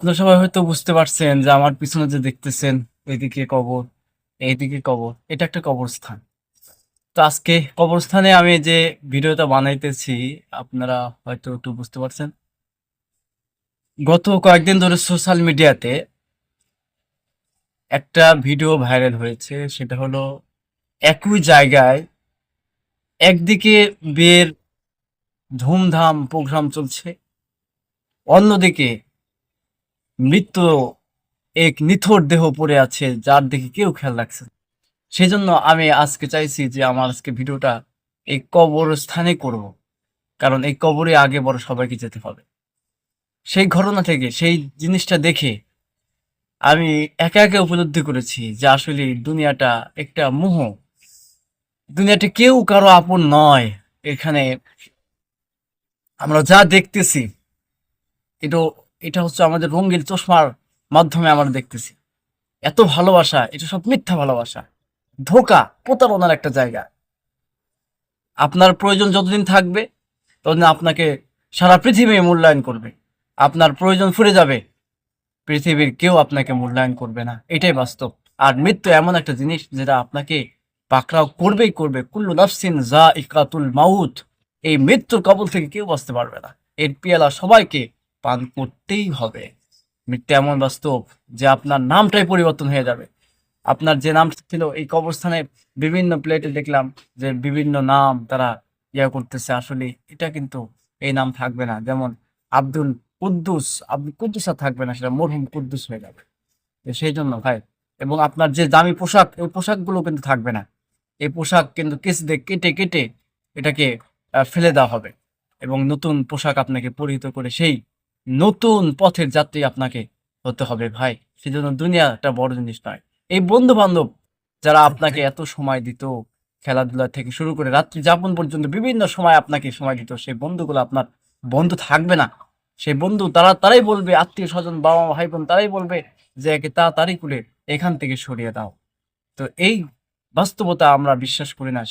আপনারা সবাই হয়তো বুঝতে পারছেন যে আমার পিছনে যে দেখতেছেন এইদিকে কবর, এইদিকে কবর। এটা একটা কবরস্থান। তো আজকে কবরস্থানে আমি যে ভিডিওটা বানাইতেছি আপনারা হয়তো একটু বুঝতে পারছেন। গত কয়েকদিন ধরে সোশ্যাল মিডিয়াতে একটা ভিডিও ভাইরাল হয়েছে। সেটা হলো একই জায়গায় একদিকে বিয়ের ধুমধাম প্রোগ্রাম চলছে, অন্যদিকে মৃত এক নিথর দেহ পড়ে আছে যার দিকে কেউ খেয়াল রাখছে না। সেজন্য আমি আজকে চাইছি যে আমার আজকে ভিডিওটা এই কবরস্থানে করব। কারণ এই কবরে আগে বড় সবাইকে যেতে হবে। সেই ঘটনা থেকে সেই জিনিসটা দেখে আমি একা একা উপলব্ধি করেছি যে আসলে দুনিয়াটা একটা মোহ। দুনিয়াটা কেউ কারো আপন নয়। এখানে আমরা যা দেখতেছি এটা এটা হচ্ছে আমাদের রঙিন চশমার মাধ্যমে আমরা দেখতেছি। এত ভালোবাসা এটা সব মিথ্যা ভালোবাসা, ধোঁকা, প্রতারণার একটা জায়গা। আপনার প্রয়োজন যতদিন থাকবে ততদিন আপনাকে সারা পৃথিবী মূল্যায়ন করবে। আপনার প্রয়োজন ফুরে যাবে, পৃথিবীর কেউ আপনাকে মূল্যায়ন করবে না। এটাই বাস্তব। আর মৃত্যু এমন একটা জিনিস যেটা আপনাকে পাকড়াও করবেই করবে। কুল্লু নাফসিন যায়িকাতুল মাউত। এই মৃত্যুর কবল থেকে কেউ বাঁচতে পারবে না। এর পেয়ালা সবাইকে পান করতেই হবে। মৃত্যু এমন বাস্তব যে আপনার নামটাই পরিবর্তন হয়ে যাবে। আপনার যে নাম ছিল এই কবরস্থানে বিভিন্ন প্লেটে দেখলাম যে বিভিন্ন নাম তারা করতেছে। আসলে এটা কিন্তু এই নাম থাকবে না। যেমন আব্দুল আব্দুল কুদ্দুস আর থাকবে না, সেটা মরহুম কুদ্দুস হয়ে যাবে। তো সেই জন্য ভাই, এবং আপনার যে দামি পোশাক এই পোশাকগুলো কিন্তু থাকবে না। এই পোশাক কিন্তু কেচে কেটে কেটে এটাকে ফেলে দেওয়া হবে এবং নতুন পোশাক আপনাকে পরিহিত করে সেই নতুন পথের যাত্রী আপনাকে হতে হবে ভাই। সেজন্য দুনিয়া একটা বড় জিনিস নয়। এই বন্ধু বান্ধব যারা আপনাকে এত সময় দিত, খেলাধুলা থেকে শুরু করে রাত্রি যাপন পর্যন্ত বিভিন্ন সময় আপনাকে সময় দিত, সেই বন্ধুগুলো আপনার বন্ধু থাকবে না। সেই বন্ধু তারাই বলবে, আত্মীয় স্বজন, বাবা মা, ভাই বোন তারাই বলবে যে একে তাড়াতাড়ি করে এখান থেকে সরিয়ে দাও। তো এই বাস্তবতা আমরা বিশ্বাস করি না।